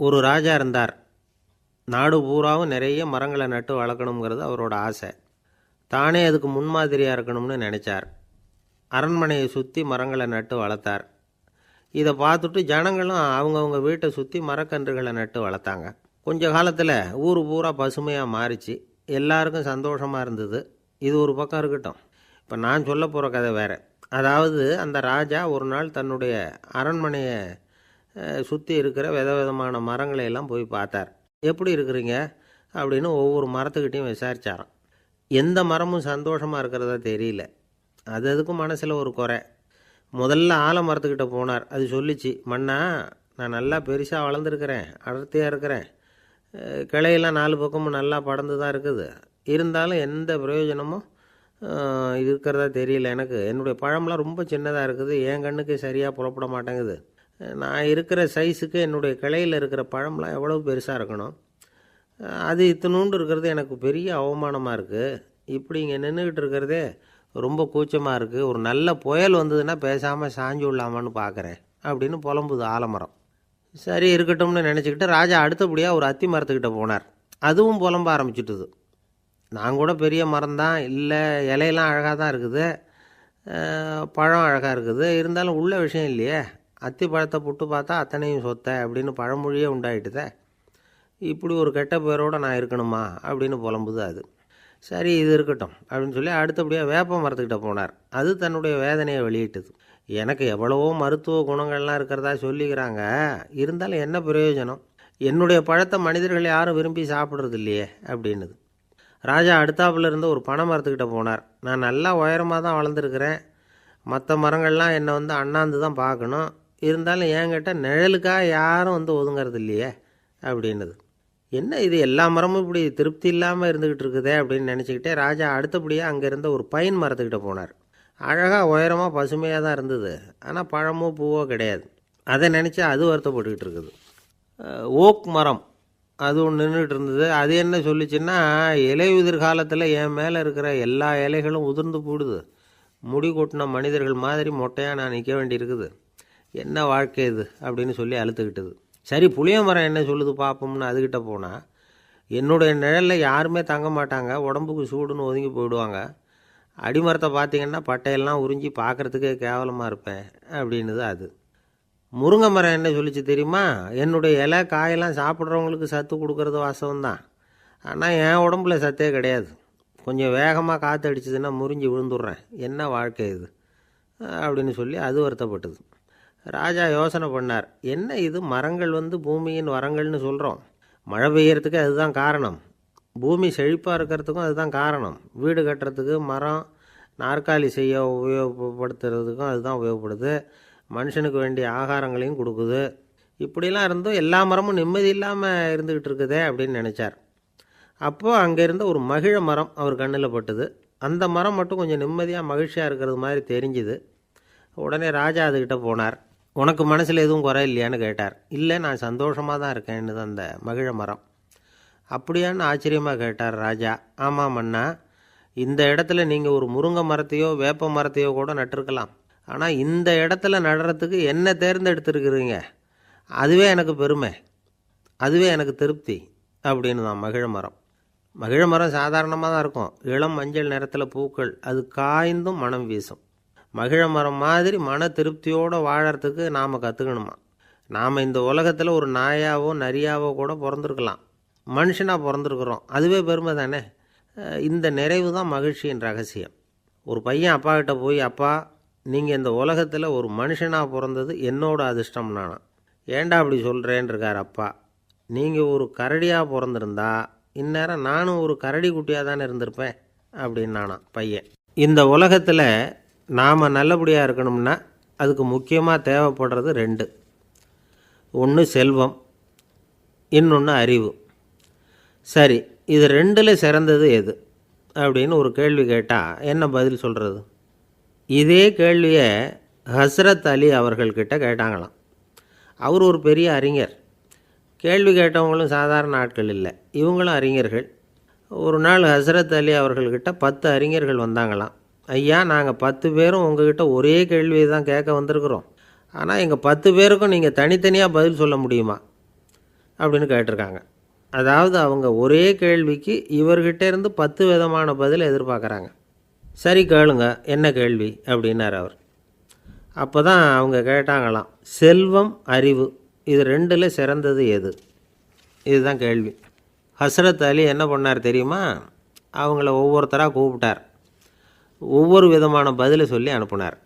ஒரு ராஜா இருந்தார். நாடு பூராவும் நிறைய மரங்களை நட்டு வளர்க்கணுங்கிறது அவரோட ஆசை. தானே அதுக்கு முன்மாதிரியாக இருக்கணும்னு நினச்சார். அரண்மனையை சுற்றி மரங்களை நட்டு வளர்த்தார். இதை பார்த்துட்டு ஜனங்களும் அவங்கவுங்க வீட்டை சுற்றி மரக்கன்றுகளை நட்டு வளர்த்தாங்க. கொஞ்ச காலத்தில் ஊர் பூரா பசுமையாக மாறிச்சு. எல்லாருக்கும் சந்தோஷமாக இருந்தது. இது ஒரு பக்கம் இருக்கட்டும். இப்போ நான் சொல்ல போகிற கதை வேறு. அதாவது அந்த ராஜா ஒரு நாள் தன்னுடைய அரண்மனையை சுற்றி இருக்கிற விதவிதமான மரங்களை எல்லாம் போய் பார்த்தார். எப்படி இருக்கிறீங்க அப்படின்னு ஒவ்வொரு மரத்துக்கிட்டையும் விசாரித்தாராம். எந்த மரமும் சந்தோஷமாக இருக்கிறதா தெரியல. அதுக்கும் மனசில் ஒரு குறை. முதல்ல ஆலமரத்துக்கிட்ட போனார். அது சொல்லிச்சு, மண்ணா நான் நல்லா பெருசாக வளர்ந்துருக்கிறேன், அடர்த்தியாக இருக்கிறேன், கிளையெல்லாம் 4 பக்கமும் நல்லா படர்ந்து தான் இருக்குது, இருந்தாலும் எந்த பிரயோஜனமும் இருக்கிறதா தெரியல. எனக்கு என்னுடைய பழம்லாம் ரொம்ப சின்னதாக இருக்குது, என் கண்ணுக்கு சரியாக புறப்பட மாட்டேங்குது. நான் இருக்கிற சைஸுக்கு என்னுடைய கிளையில் இருக்கிற பழம்லாம் எவ்வளோ பெருசாக இருக்கணும், அது இத்தினூண்டு இருக்கிறது எனக்கு பெரிய அவமானமாக இருக்குது. இப்படி இங்கே நின்றுக்கிட்டு இருக்கிறதே ரொம்ப கூச்சமாக இருக்குது. ஒரு நல்ல புயல் வந்ததுன்னா பேசாமல் சாஞ்சு விடலாமான்னு பார்க்குறேன் அப்படின்னு புலம்புது ஆலமரம். சரி இருக்கட்டும்னு நினச்சிக்கிட்டு ராஜா அடுத்தபடியாக ஒரு அத்தி மரத்துக்கிட்ட போனார். அதுவும் புலம்ப ஆரம்பிச்சிட்டுது. நான் கூட பெரிய மரம்தான், இல்லை இலையெல்லாம் அழகாக தான் இருக்குது, பழம் அழகாக இருக்குது, இருந்தாலும் உள்ள விஷயம் இல்லையே, அத்தி பழத்தை புட்டு பார்த்தா அத்தனையும் சொத்தை அப்படின்னு பழமொழியே உண்டாயிட்டுதே, இப்படி ஒரு கெட்ட பேரோடு நான் இருக்கணுமா அப்படின்னு புலம்புது அது. சரி இது இருக்கட்டும் அப்படின்னு சொல்லி அடுத்தபடியாக வேப்ப மரத்துக்கிட்ட போனார். அது தன்னுடைய வேதனையை வெளியிட்டது. எனக்கு எவ்வளவோ மருத்துவ குணங்கள்லாம் இருக்கிறதா சொல்லிக்கிறாங்க, இருந்தாலும் என்ன பிரயோஜனம், என்னுடைய பழத்தை மனிதர்கள் யாரும் விரும்பி சாப்பிட்றது இல்லையே அப்படின்னுது. ராஜா அடுத்தாப்புல இருந்த ஒரு பனை மரத்துக்கிட்ட போனார். நான் நல்லா உயரமாக தான் வளர்ந்துருக்கிறேன், மற்ற மரங்கள்லாம் என்னை அண்ணாந்து தான் பார்க்கணும், இருந்தாலும் என்கிட்ட நிழலுக்காக யாரும் ஒதுங்கிறது இல்லையே அப்படின்னுது. என்ன இது எல்லா மரமும் இப்படி திருப்தி இல்லாமல் இருந்துக்கிட்டு இருக்குதே அப்படின்னு நினச்சிக்கிட்டே ராஜா அடுத்தபடியாக அங்கே இருந்த ஒரு பைன் மரத்துக்கிட்ட போனார். அழகாக உயரமாக பசுமையாக தான் இருந்தது, ஆனால் பழமோ பூவோ கிடையாது. அதை நினச்சி அது வருத்தப்பட்டுக்கிட்டு இருக்குது. ஓக் மரம் அது ஒன்று நின்றுட்டு இருந்தது. அது என்ன சொல்லிச்சுன்னா, இலையுதிர் காலத்தில் என் மேலே இருக்கிற எல்லா இலைகளும் உதிர்ந்து போடுது, முடி கொட்டின மனிதர்கள் மாதிரி மொட்டையாக நான் நிற்க வேண்டியிருக்குது, என்ன வாழ்க்கை இது அப்படின்னு சொல்லி அழுத்துக்கிட்டது. சரி புளிய மரம் என்ன சொல்லுது பார்ப்போம்னு அதுக்கிட்ட போனால், என்னுடைய நிழலில் யாருமே தங்க மாட்டாங்க, உடம்புக்கு சூடுன்னு ஒதுங்கி போயிடுவாங்க, அடிமரத்தை பார்த்திங்கன்னா பட்டையெல்லாம் உறிஞ்சி பார்க்குறதுக்கே கேவலமாக இருப்பேன் அப்படின்னுது அது. முருங்கை மரம் என்ன சொல்லிச்சு தெரியுமா, என்னுடைய இலை காயெல்லாம் சாப்பிட்றவங்களுக்கு சத்து கொடுக்கறது வாசம்தான், ஆனால் என் உடம்புல சத்தே கிடையாது, கொஞ்சம் வேகமாக காற்று அடிச்சதுன்னா முறிஞ்சி விழுந்துடுறேன், என்ன வாழ்க்கை இது அப்படின்னு சொல்லி அது வருத்தப்பட்டது. ராஜா யோசனை பண்ணார், என்ன இது மரங்கள் பூமியின் வரங்கள்னு சொல்கிறோம், மழை பெய்யறதுக்கு அதுதான் காரணம், பூமி செழிப்பாக இருக்கிறதுக்கும் அதுதான் காரணம், வீடு கட்டுறதுக்கு மரம், நாற்காலி செய்ய உபயோகப்படுத்துறதுக்கும் அதுதான் உபயோகப்படுது, மனுஷனுக்கு வேண்டிய ஆகாரங்களையும் கொடுக்குது, இப்படிலாம் இருந்தும் எல்லா மரமும் நிம்மதி இல்லாமல் இருந்துக்கிட்டு இருக்குதே அப்படின்னு நினச்சார். அப்போது அங்கே இருந்த ஒரு மகிழ மரம் அவர் கண்ணில் பட்டுது. அந்த மரம் மட்டும் கொஞ்சம் நிம்மதியாக மகிழ்ச்சியாக இருக்கிறது மாதிரி தெரிஞ்சுது. உடனே ராஜா அதுக்கிட்ட போனார். உனக்கு மனசில் எதுவும் குறை இல்லையான்னு கேட்டார். இல்லை நான் சந்தோஷமாக தான் இருக்கேன்னு அந்த மகிழ மரம். அப்படியான்னு ஆச்சரியமாக கேட்டார் ராஜா. ஆமாம் மன்னா, இந்த இடத்துல நீங்கள் ஒரு முருங்கை மரத்தையோ வேப்ப மரத்தையோ கூட நட்டிருக்கலாம், ஆனால் இந்த இடத்துல நடுறதுக்கு என்ன தேர்ந்தெடுத்துருக்குறீங்க, அதுவே எனக்கு பெருமை, அதுவே எனக்கு திருப்தி அப்படின்னு தான் மகிழ மரம். மகிழ மரம் சாதாரணமாக தான் இருக்கும், இளம் மஞ்சள் நிறத்தில் பூக்கள், அது காய்ந்தும் மனம் வீசும். மகிழ மரம் மாதிரி மன திருப்தியோடு வாழறதுக்கு நாம் கற்றுக்கணுமா. நாம் இந்த உலகத்தில் ஒரு நாயாவோ நரியாவோ கூட பிறந்திருக்கலாம், மனுஷனாக பிறந்திருக்கிறோம், அதுவே பெருமை தானே. இந்த நிறைவு தான் மகிழ்ச்சியின் ரகசியம். ஒரு பையன் அப்பா கிட்ட போய், அப்பா நீங்கள் இந்த உலகத்தில் ஒரு மனுஷனாக பிறந்தது என்னோட அதிர்ஷ்டம் நானா. ஏண்டா அப்படி சொல்கிறேன்னு இருக்கார் அப்பா. நீங்கள் ஒரு கரடியாக பிறந்திருந்தா இந்நேரம் நானும் ஒரு கரடி குட்டியாக தானே இருந்திருப்பேன் அப்படின்னு நானா பையன். இந்த உலகத்தில் நாம் நல்லபடியாக இருக்கணும்னா அதுக்கு முக்கியமாக தேவைப்படுறது 2. ஒன்று செல்வம், இன்னொன்று அறிவு. சரி இது 2ல் சிறந்தது எது அப்படின்னு ஒரு கேள்வி கேட்டால் என்ன பதில் சொல்கிறது? இதே கேள்வியை ஹஸ்ரத் அலி அவர்கள்கிட்ட கேட்டாங்களாம். அவர் ஒரு பெரிய அறிஞர். கேள்வி கேட்டவங்களும் சாதாரண ஆட்கள் இல்லை, இவங்களும் அறிஞர்கள். ஒரு நாள் ஹஸ்ரத் அலி அவர்கள்கிட்ட 10 அறிஞர்கள் வந்தாங்களாம். ஐயா நாங்கள் 10 பேரும் உங்ககிட்ட ஒரே கேள்வியை தான் கேட்க வந்திருக்கிறோம், ஆனால் எங்கள் 10 பேருக்கும் நீங்கள் தனித்தனியாக பதில் சொல்ல முடியுமா அப்படின்னு கேட்டிருக்காங்க. அதாவது அவங்க ஒரே கேள்விக்கு இவர்கிட்ட இருந்து 10 விதமான பதில் எதிர்பார்க்குறாங்க. சரி கேளுங்க, என்ன கேள்வி அப்படின்னார் அவர். அப்போ தான் அவங்க கேட்டாங்களாம், செல்வம் அறிவு இது ரெண்டில் சிறந்தது எது? இதுதான் கேள்வி. ஹஸ்ரத் அலி என்ன பண்ணார் தெரியுமா? அவங்கள ஒவ்வொருத்தராக கூப்பிட்டார். ஒவ்வொரு விதமான பதிலை சொல்லி அனுப்புனார்.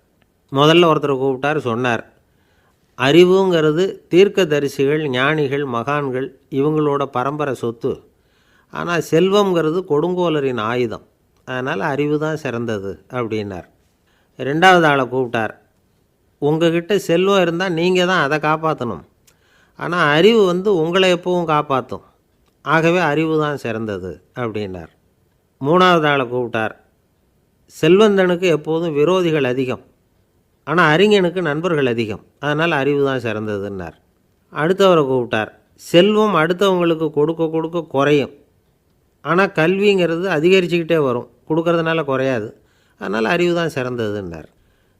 முதல்ல ஒருத்தரை கூப்பிட்டார், சொன்னார், அறிவுங்கிறது தீர்க்கதரிசிகள், ஞானிகள், மகான்கள் இவங்களோட பரம்பரை சொத்து. ஆனால் செல்வங்கிறது கொடுங்கோலரின் ஆயுதம். அதனால் அறிவு தான் சிறந்தது அப்படின்னார். ரெண்டாவது ஆளை கூப்பிட்டார். உங்ககிட்ட செல்வம் இருந்தால் நீங்கள் தான் அதை காப்பாற்றணும். ஆனால் அறிவு உங்களை எப்பவும் காப்பாற்றும். ஆகவே அறிவு தான் சிறந்தது அப்படின்னார். மூணாவது ஆளை கூப்பிட்டார். செல்வந்தனுக்கு எப்போதும் விரோதிகள் அதிகம், ஆனால் அறிஞனுக்கு நண்பர்கள் அதிகம். அதனால் அறிவு தான் சிறந்ததுன்னார். அடுத்தவரை கூப்பிட்டார். செல்வம் அடுத்தவங்களுக்கு கொடுக்க கொடுக்க குறையும், ஆனால் கல்விங்கிறது அதிகரிச்சுக்கிட்டே வரும், கொடுக்கறதுனால குறையாது. அதனால் அறிவு தான் சிறந்ததுன்னார்.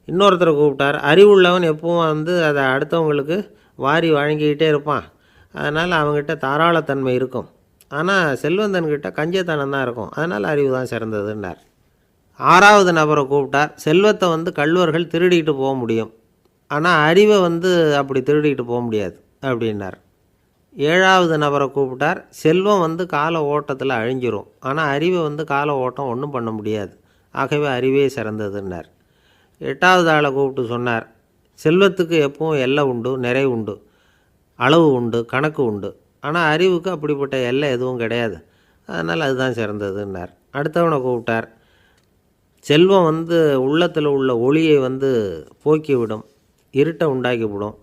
இன்னொருத்தரை கூப்பிட்டார். அறிவுள்ளவன் எப்பவும் அதை அடுத்தவங்களுக்கு வாரி வழங்கிக்கிட்டே இருப்பான். அதனால் அவங்ககிட்ட தாராளத்தன்மை இருக்கும். ஆனால் செல்வந்தன்கிட்ட கஞ்சத்தனம் தான் இருக்கும். அதனால் அறிவு தான் சிறந்ததுன்னார். ஆறாவது நபரை கூப்பிட்டார். செல்வத்தை கள்வர்கள் திருடிட்டு போக முடியும், ஆனால் அறிவை அப்படி திருடிட்டு போக முடியாது அப்படின்னார். ஏழாவது நபரை கூப்பிட்டார். செல்வம் கால ஓட்டத்தில் அழிஞ்சிரும், ஆனால் அறிவை கால ஓட்டம் ஒன்றும் பண்ண முடியாது. ஆகவே அறிவே சிறந்ததுன்னார். எட்டாவது ஆளை கூப்பிட்டு சொன்னார், செல்வத்துக்கு எப்பவும் எல்லை உண்டு, நிறை உண்டு, அளவு உண்டு, கணக்கு உண்டு. ஆனால் அறிவுக்கு அப்படிப்பட்ட எல்லை எதுவும் கிடையாது. அதனால் அதுதான் சிறந்ததுன்னார். அடுத்தவனை கூப்பிட்டார். செல்வம் உள்ளத்தில் உள்ள ஒளியை போக்கிவிடும், இருட்டை உண்டாக்கிவிடும்,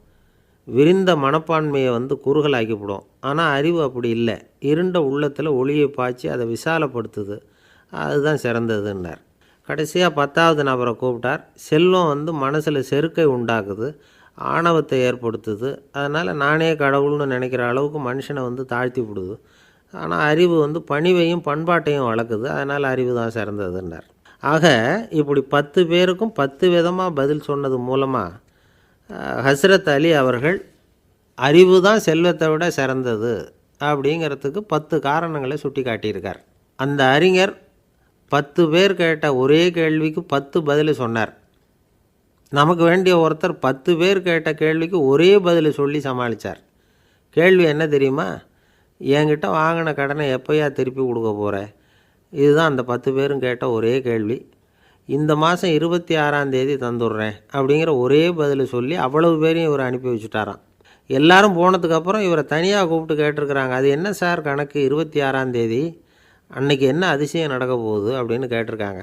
விரிந்த மனப்பான்மையை குறுகலாக்கிவிடும். ஆனால் அறிவு அப்படி இல்லை, இருண்ட உள்ளத்தில் ஒளியை பாய்ச்சி அதை விசாலப்படுத்துது. அதுதான் சிறந்ததுன்னார். கடைசியாக 10வது நபரை கூப்பிட்டார். செல்வம் மனசில் செருக்கை உண்டாக்குது, ஆணவத்தை ஏற்படுத்துது. அதனால் நானே கடவுள்னு நினைக்கிற அளவுக்கு மனுஷனை தாழ்த்தி விடுது. ஆனால் அறிவு பணிவையும் பண்பாட்டையும் வளர்க்குது. அதனால் அறிவு தான் சிறந்ததுன்னார். ஆக இப்படி 10 பேருக்கும் 10 விதமாக பதில் சொன்னது மூலமாக ஹஸ்ரத் அலி அவர்கள் அறிவு தான் செல்வத்தை விட சிறந்தது அப்படிங்கிறதுக்கு 10 காரணங்களை சுட்டி காட்டியிருக்கார். அந்த அறிஞர் 10 பேர் கேட்ட ஒரே கேள்விக்கு 10 பதில் சொன்னார். நமக்கு வேண்டிய ஒருத்தர் 10 பேர் கேட்ட கேள்விக்கு ஒரே பதில் சொல்லி சமாளித்தார். கேள்வி என்ன தெரியுமா? என்கிட்ட வாங்கின கடனை எப்போயா திருப்பி கொடுக்க போகிறேன்? இதுதான் அந்த 10 பேரும் கேட்ட ஒரே கேள்வி. இந்த மாதம் 26ஆம் தேதி தந்துடுறேன் அப்படிங்கிற ஒரே பதில் சொல்லி அவ்வளவு பேரையும் இவர் அனுப்பி வச்சுட்டாராம். எல்லாரும் போனதுக்கப்புறம் இவரை தனியாக கூப்பிட்டு கேட்டிருக்கிறாங்க. அது என்ன சார் கணக்கு, 26ஆம் தேதி அன்னைக்கு என்ன அதிசயம் நடக்க போகுது அப்படின்னு கேட்டிருக்காங்க.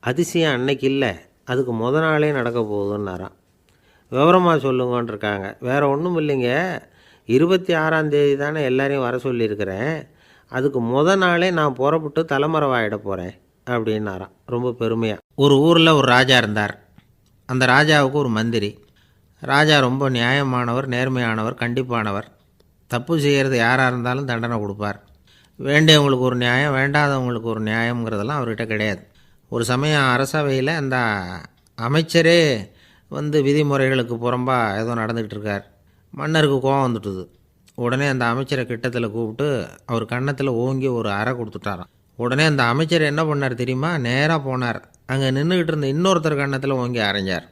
அதிசயம் அன்னைக்கு இல்லை, அதுக்கு நாளே நடக்க போகுதுன்னாராம். விவரமாக சொல்லுங்கன்னு இருக்காங்க. வேறு ஒன்றும் இல்லைங்க, 26ஆம் தேதி தானே எல்லாரையும் வர சொல்லியிருக்கிறேன், அதுக்கு நாளே நான் புறப்பட்டு தலைமறைவாயிட போகிறேன் அப்படின்னாராம் ரொம்ப பெருமையாக. ஒரு ஊரில் ஒரு ராஜா இருந்தார். அந்த ராஜாவுக்கு ஒரு மந்திரி. ராஜா ரொம்ப நியாயமானவர், நேர்மையானவர், கண்டிப்பானவர். தப்பு செய்கிறது யாராக இருந்தாலும் தண்டனை கொடுப்பார். வேண்டியவங்களுக்கு ஒரு நியாயம், வேண்டாதவங்களுக்கு ஒரு நியாயங்கிறதெல்லாம் அவர்கிட்ட கிடையாது. ஒரு சமயம் அரசவையில் அந்த அமைச்சரே விதிமுறைகளுக்கு புறம்பாக ஏதோ நடந்துக்கிட்டு இருக்கார். மன்னருக்கு கோபம் வந்துட்டுது. உடனே அந்த அமைச்சரை கிட்டத்தில் கூப்பிட்டு அவர் கன்னத்தில் ஓங்கி ஒரு அறை கொடுத்துட்டாராம். உடனே அந்த அமைச்சர் என்ன பண்ணார் தெரியுமா? நேராக போனார். அங்கே நின்றுக்கிட்டு இருந்த இன்னொருத்தர் கன்னத்தில் ஓங்கி அரைஞ்சார்.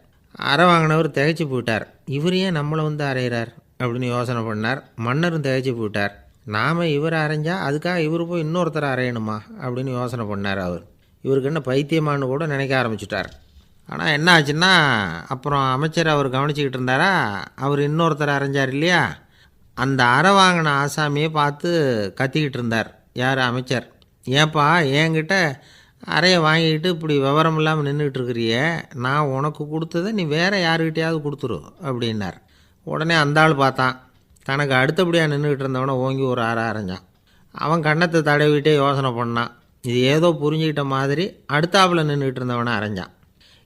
அறை வாங்கினவர் திகைச்சு போயிட்டார். இவர் ஏன் நம்மளை அரைகிறார் அப்படின்னு யோசனை பண்ணார். மன்னரும் திகைச்சு போயிட்டார். நாம் இவரை அரைஞ்சா அதுக்காக இவர் போய் இன்னொருத்தரை அரையணுமா அப்படின்னு யோசனை பண்ணார். இவருக்கு என்ன பைத்தியமானு கூட நினைக்க ஆரம்பிச்சிட்டார். ஆனால் என்ன ஆச்சுன்னா, அப்புறம் அமைச்சர் அவர் கவனிச்சிக்கிட்டு இருந்தாரா, அவர் இன்னொருத்தரை அரைஞ்சார் இல்லையா, அந்த அறை வாங்கின ஆசாமியை பார்த்து கத்திக்கிட்டு இருந்தார். யார்? அமைச்சர். ஏன்பா என்கிட்ட அறையை வாங்கிக்கிட்டு இப்படி விவரம் இல்லாமல் நின்றுக்கிட்டு இருக்கிறியே, நான் உனக்கு கொடுத்ததை நீ வேறு யாருக்கிட்டையாவது கொடுத்துரு அப்படின்னார். உடனே அந்த ஆள் பார்த்தான். தனக்கு அடுத்தபடியாக நின்றுக்கிட்டு இருந்தவனை ஓங்கி ஒரு அறை அரைஞ்சான். அவன் கன்னத்தை தடவிட்டே யோசனை பண்ணான். இது ஏதோ புரிஞ்சுக்கிட்ட மாதிரி அடுத்தாப்பில் நின்றுக்கிட்டு இருந்தவனை அரைஞ்சான்.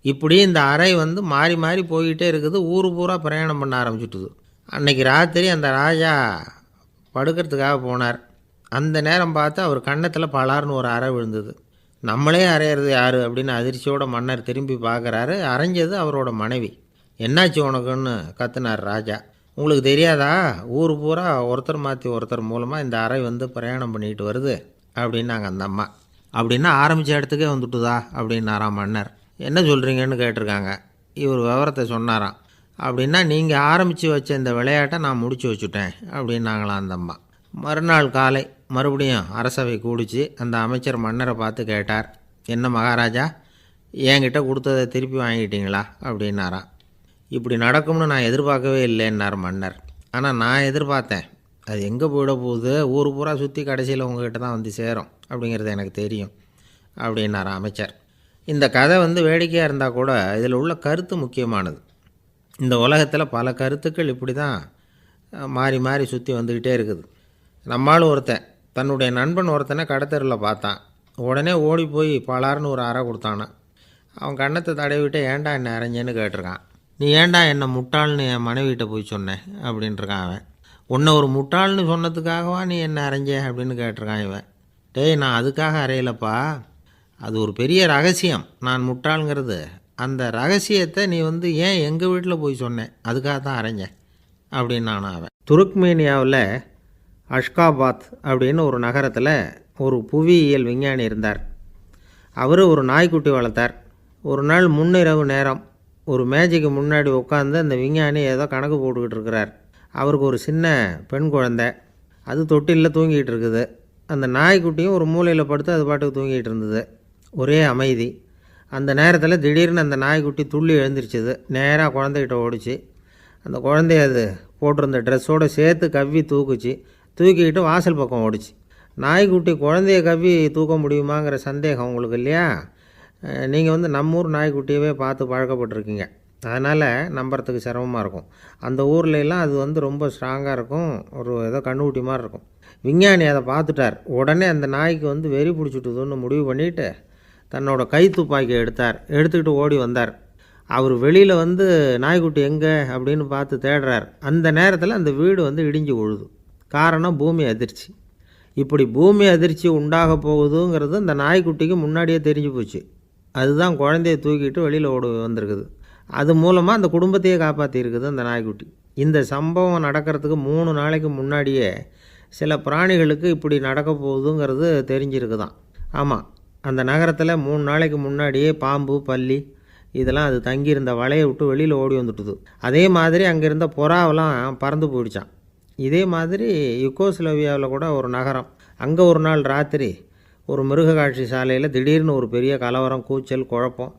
இப்படி இந்த அறை மாறி மாறி போய்கிட்டே இருக்குது. ஊர் பூரா பிரயாணம் பண்ண ஆரம்பிச்சுட்டுது. அன்றைக்கி ராத்திரி அந்த ராஜா படுக்கிறதுக்காக போனார். அந்த நேரம் பார்த்து அவர் கன்னத்தில் பலார்னு ஒரு அறை விழுந்தது. நம்மளே அரையிறது யார் அப்படின்னு அதிர்ச்சியோட மன்னர் திரும்பி பார்க்குறாரு. அரைஞ்சது அவரோட மனைவி. என்னாச்சு உனக்குன்னு கத்துனார் ராஜா. உங்களுக்கு தெரியாதா, ஊர் பூரா ஒருத்தர் மாற்றி ஒருத்தர் மூலமாக இந்த அறை வந்து பிரயாணம் பண்ணிட்டு வருது அப்படின்னாங்க அந்த அம்மா. அப்படின்னா ஆரம்பித்த இடத்துக்கே வந்துட்டுதா அப்படின்னாராம் மன்னர். என்ன சொல்கிறீங்கன்னு கேட்டிருக்காங்க. இவர் விவரத்தை சொன்னாராம். அப்படின்னா நீங்கள் ஆரம்பித்து வச்ச இந்த விளையாட்டை நான் முடிச்சு வச்சுட்டேன் அப்படின்னாங்களாம் அந்த அம்மா. மறுநாள் காலை மறுபடியும் அரசவை கூடிச்சு அந்த அமைச்சர் மன்னரை பார்த்து கேட்டார், என்ன மகாராஜா, என்கிட்ட கொடுத்ததை திருப்பி வாங்கிட்டீங்களா அப்படின்னாராம். இப்படி நடக்கும்னு நான் எதிர்பார்க்கவே இல்லைன்னார் மன்னர். ஆனால் நான் எதிர்பார்த்தேன். அது எங்கே போயிட போகுது, ஊர் பூரா சுற்றி கடைசியில் உங்ககிட்ட தான் வந்து சேரும் அப்படிங்கிறது எனக்கு தெரியும் அப்படின்னார் அமைச்சர். இந்த கதை வந்து வேடிக்கையாக இருந்தால் கூட இதில் உள்ள கருத்து முக்கியமானது. இந்த உலகத்தில் பல கருத்துக்கள் இப்படி தான் மாறி மாறி சுற்றி வந்துக்கிட்டே இருக்குது. நம்மளும் ஒருத்தன் தன்னுடைய நண்பன் ஒருத்தனை கடத்தெருவில் பார்த்தான். உடனே ஓடி போய் பலார்னு ஒரு அறை கொடுத்தானா. அவன் கண்ணத்தை தடவிட்டு ஏன்டா என்னை அரைஞ்சேன்னு கேட்டிருக்கான். நீ ஏன்டா என்னை முட்டாள்னு என் மனைவிட்ட போய் சொன்னேன் அப்படின்ட்டுருக்கான் அவன். உன்னை ஒரு முட்டாள்னு சொன்னதுக்காகவா நீ என்னை அரைஞ்சே அப்படின்னு கேட்டிருக்கான் இவன். டேய், நான் அதுக்காக அறையலப்பா, அது ஒரு பெரிய ரகசியம் நான் முட்டாளுங்கிறது. அந்த ரகசியத்தை நீ வந்து ஏன் எங்கள் வீட்டில் போய் சொன்னேன், அதுக்காக தான் அரைஞ்சேன் அப்படின்னு நானும் அவன். துருக்மேனியாவில் அஷ்காபாத் அப்படின்னு ஒரு நகரத்தில் ஒரு புவியியல் விஞ்ஞானி இருந்தார். அவர் ஒரு நாய்க்குட்டி வளர்த்தார். ஒரு நாள் முன்னிரவு நேரம் ஒரு மேஜைக்கு முன்னாடி உட்காந்து அந்த விஞ்ஞானி ஏதோ கணக்கு போட்டுக்கிட்டு இருக்கிறார். அவருக்கு ஒரு சின்ன பெண் குழந்தை, அது தொட்டிலில் தூங்கிட்டு இருக்குது. அந்த நாய்க்குட்டியும் ஒரு மூலையில் படுத்து அது பாட்டுக்கு தூங்கிட்டு இருந்தது. ஒரே அமைதி. அந்த நேரத்தில் திடீர்னு அந்த நாய்க்குட்டி துள்ளி எழுந்திரிச்சிது. நேராக குழந்தைகிட்ட ஓடிச்சு. அந்த குழந்தைய அது போட்டிருந்த ட்ரெஸ்ஸோடு சேர்த்து கவ்வி தூக்குச்சு. தூக்கிக்கிட்டு வாசல் பக்கம் ஓடிச்சு. நாய்க்குட்டி குழந்தைய கவ்வி தூக்க முடியுமாங்கிற சந்தேகம் உங்களுக்கு இல்லையா? நீங்கள் வந்து நம்ம ஊர் நாய்க்குட்டியவே பார்த்து பழக்கப்பட்டிருக்கீங்க, அதனால் நம்புறதுக்கு சிரமமாக இருக்கும். அந்த ஊர்லெலாம் அது வந்து ரொம்ப ஸ்ட்ராங்காக இருக்கும், ஒரு ஏதோ கண்ணுக்குட்டி மாதிரி இருக்கும். விஞ்ஞானி அதை பார்த்துட்டார். உடனே அந்த நாய்க்கு வந்து வெறி பிடிச்சிட்டுதுன்னு முடிவு பண்ணிவிட்டு தன்னோட கை துப்பாக்கி எடுத்துக்கிட்டு ஓடி வந்தார். அவர் வெளியில் வந்து நாய்க்குட்டி எங்கே அப்படின்னு பார்த்து தேடுறார். அந்த நேரத்தில் அந்த வீடு வந்து இடிஞ்சு விழுது. காரணம் பூமி அதிர்ச்சி. இப்படி பூமி அதிர்ச்சி உண்டாக போகுதுங்கிறது அந்த நாய்க்குட்டிக்கு முன்னாடியே தெரிஞ்சு போச்சு. அதுதான் குழந்தைய தூக்கிட்டு வெளியில் ஓடி வந்திருக்குது. அது மூலமாக அந்த குடும்பத்தையே காப்பாற்றிருக்குது அந்த நாய்க்குட்டி. இந்த சம்பவம் நடக்கிறதுக்கு 3 நாளைக்கு முன்னாடியே சில பிராணிகளுக்கு இப்படி நடக்க போகுதுங்கிறது தெரிஞ்சிருக்குதான். ஆமாம், அந்த நகரத்தில் 3 நாளைக்கு முன்னாடியே பாம்பு, பல்லி இதெல்லாம் அது தங்கியிருந்த வலையை விட்டு வெளியில் ஓடி வந்துட்டுது. அதே மாதிரி அங்கே இருந்த புறாவெல்லாம் பறந்து போயிடுச்சான். இதே மாதிரி யுகோஸ்லோவியாவில் கூட ஒரு நகரம், அங்கே ஒரு நாள் ராத்திரி ஒரு மிருக காட்சி சாலையில் திடீர்னு ஒரு பெரிய கலவரம், கூச்சல், குழப்பம்.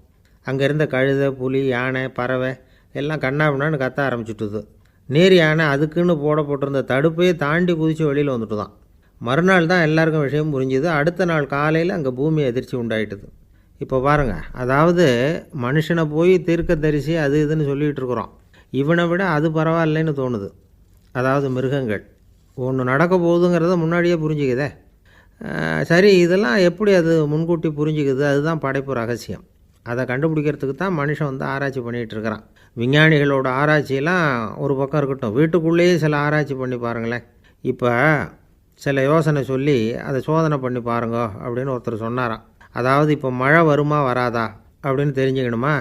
அங்கே இருந்த கழுதை, புலி, யானை, பறவை எல்லாம் கண்ணாபின்னான்னு கத்த ஆரம்பிச்சுட்டுது. நேர் யானை அதுக்குன்னு போடப்பட்டிருந்த தடுப்பையே தாண்டி குதித்து வெளியில் வந்துட்டு தான். மறுநாள் தான் எல்லாருக்கும் விஷயம் புரிஞ்சுது. அடுத்த நாள் காலையில் அங்கே பூமி அதிர்ச்சி உண்டாயிட்டுது. இப்போ பாருங்கள், அதாவது மனுஷனை போய் தீர்க்கதரிசி அது இதுன்னு சொல்லிகிட்டு இருக்கிறோம். இவனை விட அது பரவாயில்லைன்னு தோணுது. அதாவது மிருகங்கள் ஒன்று நடக்க போகுதுங்கிறத முன்னாடியே புரிஞ்சுக்குதே. சரி, இதெல்லாம் எப்படி அது முன்கூட்டி புரிஞ்சுக்குது? அதுதான் படைப்பு ரகசியம். அதை கண்டுபிடிக்கிறதுக்கு தான் மனுஷன் வந்து ஆராய்ச்சி பண்ணிகிட்டு இருக்கிறான். விஞ்ஞானிகளோட ஆராய்ச்சியெல்லாம் ஒரு பக்கம் இருக்கட்டும், வீட்டுக்குள்ளேயே சில ஆராய்ச்சி பண்ணி பாருங்களேன். இப்போ சில யோசனை சொல்லி அதை சோதனை பண்ணி பாருங்க அப்படின்னு ஒருத்தர் சொன்னாராம். அதாவது இப்போ மழை வருமா வராதா அப்படின்னு தெரிஞ்சுக்கணுமா,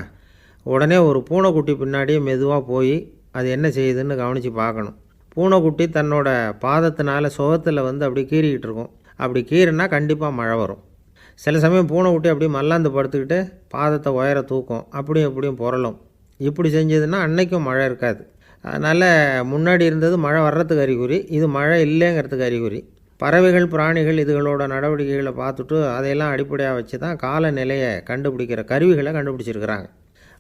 உடனே ஒரு பூனைக்குட்டி பின்னாடியே மெதுவாக போய் அது என்ன செய்யுதுன்னு கவனித்து பார்க்கணும். பூனைக்குட்டி தன்னோட பாதத்தினால சுகத்தில் வந்து அப்படி கீறிக்கிட்டு இருக்கும். அப்படி கீறினா கண்டிப்பாக மழை வரும். சில சமயம் பூனைக்குட்டி அப்படி மல்லாந்து படுத்துக்கிட்டு பாதத்தை உயர தூக்கும், அப்படியும் எப்படியும் புரளும். இப்படி செஞ்சதுன்னா அன்னைக்கும் மழை இருக்காது. அதனால் முன்னாடி இருந்தது மழை வர்றதுக்கு அறிகுறி, இது மழை இல்லைங்கிறதுக்கு அறிகுறி. பறவைகள், பிராணிகள் இதுகளோட நடவடிக்கைகளை பார்த்துட்டு அதையெல்லாம் அடிப்படையாக வச்சு தான் காலநிலையை கண்டுபிடிக்கிற கருவிகளை கண்டுபிடிச்சிருக்கிறாங்க.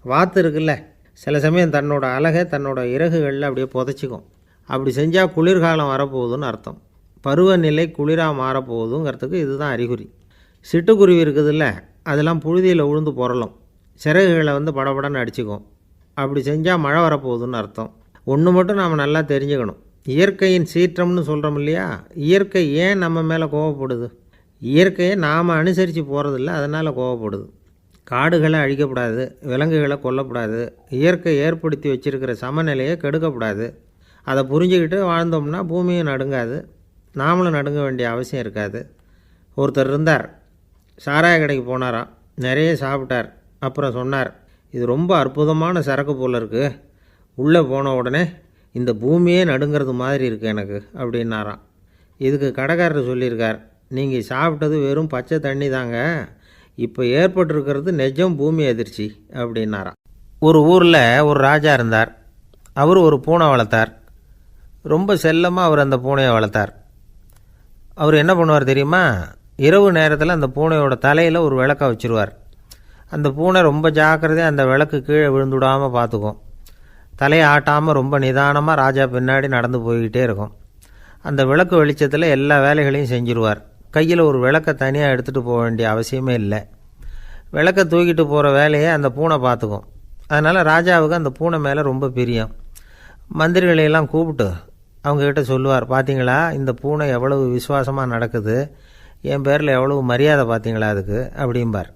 வாத்து இருக்குல்ல, சில சமயம் தன்னோட அழகை தன்னோட இறகுகளில் அப்படியே புதைச்சிக்கும். அப்படி செஞ்சால் குளிர்காலம் வரப்போகுதுன்னு அர்த்தம். பருவநிலை குளிராக மாறப்போகுதுங்கிறதுக்கு இதுதான் அறிகுறி. சிட்டுக்குருவி இருக்குதுல்ல, அதெல்லாம் புழுதியில் உழுந்து புரளும், சிறகுகளை வந்து படபடன்னு அடிச்சுக்கும். அப்படி செஞ்சால் மழை வரப்போகுதுன்னு அர்த்தம். ஒன்று மட்டும் நாம் நல்லா தெரிஞ்சுக்கணும், இயற்கையின் சீற்றம்னு சொல்கிறோம் இல்லையா, இயற்கை ஏன் நம்ம மேலே கோவப்படுது? இயற்கையை நாம் அனுசரித்து போகிறதில்ல, அதனால் கோவப்படுது. காடுகளை அழிக்கப்படாது, விலங்குகளை கொல்லக்கூடாது, இயற்கை ஏற்படுத்தி வச்சுருக்கிற சமநிலையை கெடுக்கக்கூடாது. அதை புரிஞ்சுக்கிட்டு வாழ்ந்தோம்னா பூமியும் நடுங்காது, நாமளும் நடுங்க வேண்டிய அவசியம் இருக்காது. ஒருத்தர் இருந்தார், சாராய கடைக்கு போனாராம், நிறைய சாப்பிட்டார். அப்புறம் சொன்னார், இது ரொம்ப அற்புதமான சரக்கு போல் இருக்குது. உள்ளே போன உடனே இந்த பூமியே நடுங்கிறது மாதிரி இருக்குது எனக்கு அப்படின்னாராம். இதுக்கு கடைக்காரர் சொல்லியிருக்கார், நீங்கள் சாப்பிட்டது வெறும் பச்சை தண்ணி தாங்க, இப்போ ஏற்பட்டிருக்கிறது நிஜம் பூமி அதிர்ச்சி அப்படின்னாராம். ஒரு ஊரில் ஒரு ராஜா இருந்தார். அவர் ஒரு பூனை வளர்த்தார். ரொம்ப செல்லமாக அவர் அந்த பூனையை வளர்த்தார். அவர் என்ன பண்ணுவார் தெரியுமா? இரவு நேரத்தில் அந்த பூனையோட தலையில் ஒரு விளக்கை வச்சுருவார். அந்த பூனை ரொம்ப ஜாக்கிரதையாக அந்த விளக்கு கீழே விழுந்துடாமல் பார்த்துக்கும். தலையை ஆட்டாமல் ரொம்ப நிதானமாக ராஜா பின்னாடி நடந்து போய்கிட்டே இருக்கும். அந்த விளக்கு வெளிச்சத்தில் எல்லா வேலைகளையும் செஞ்சுருவார். கையில் ஒரு விளக்கை தனியாக எடுத்துகிட்டு போக வேண்டிய அவசியமே இல்லை. விளக்கை தூக்கிட்டு போகிற வேலையை அந்த பூனை பார்த்துக்கும். அதனால் ராஜாவுக்கு அந்த பூனை மேலே ரொம்ப பிரியம். மந்திரிகளையெல்லாம் கூப்பிட்டு அவங்கக்கிட்ட சொல்லுவார், பார்த்தீங்களா இந்த பூனை எவ்வளவு விசுவாசமாக நடக்குது, என் பேரில் எவ்வளவு மரியாதை பார்த்தீங்களா அதுக்கு அப்படிம்பார்.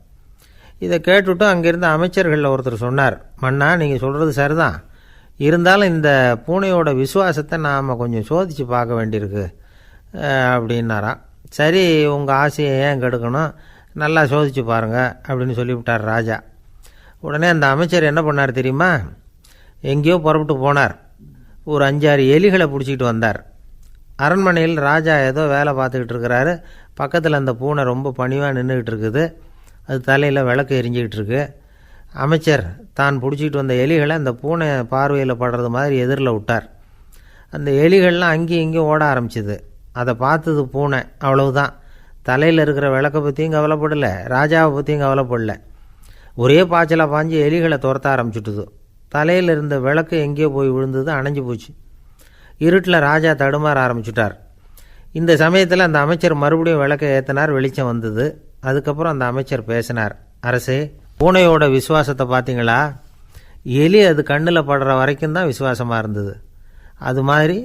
இதை கேட்டுவிட்டு அங்கேருந்து அமைச்சர்களில் ஒருத்தர் சொன்னார், மன்னா நீங்கள் சொல்கிறது சரிதான், இருந்தாலும் இந்த பூனையோட விசுவாசத்தை நாம் கொஞ்சம் சோதித்து பார்க்க வேண்டியிருக்கு அப்படின்னாராம். சரி, உங்கள் ஆசையை ஏன் கெடுக்கணும், நல்லா சோதித்து பாருங்கள் அப்படின்னு சொல்லிவிட்டார் ராஜா. உடனே அந்த அமைச்சர் என்ன பண்ணார் தெரியுமா? எங்கேயோ புறப்பட்டு போனார். ஒரு 5-6 எலிகளை பிடிச்சிக்கிட்டு வந்தார். அரண்மனையில் ராஜா ஏதோ வேலை பார்த்துக்கிட்டு இருக்கிறாரு. பக்கத்தில் அந்த பூனை ரொம்ப பணிவாக நின்றுக்கிட்டு இருக்குது. அது தலையில் விளக்கு எரிஞ்சிக்கிட்டு இருக்கு. அமைச்சர் தான் பிடிச்சிக்கிட்டு வந்த எலிகளை அந்த பூனை பார்வையில் படுறது மாதிரி எதிரில் விட்டார். அந்த எலிகள்லாம் அங்கேயும் இங்கேயும் ஓட ஆரம்பிச்சிது. அதை பார்த்தது பூனை, அவ்வளவுதான். தலையில் இருக்கிற விளக்கை பற்றியும் கவலைப்படலை, ராஜாவை பற்றியும் கவலைப்படல. ஒரே பாய்ச்சலாக பாஞ்சு எலிகளை துரத்த ஆரம்பிச்சுட்டுது. தலையில் இருந்த விளக்கு எங்கேயோ போய் விழுந்தது, அணைஞ்சு போச்சு. இருட்டில் ராஜா தடுமாற ஆரம்பிச்சுட்டார். இந்த சமயத்தில் அந்த அமைச்சர் மறுபடியும் விளக்கை ஏற்றினார். வெளிச்சம் வந்தது. அதுக்கப்புறம் அந்த அமைச்சர் பேசினார், அரசே, பூனையோட விசுவாசத்தை பார்த்தீங்களா? எலி அது கண்ணில் படுற வரைக்கும் தான் விசுவாசமாக இருந்தது. அது மாதிரி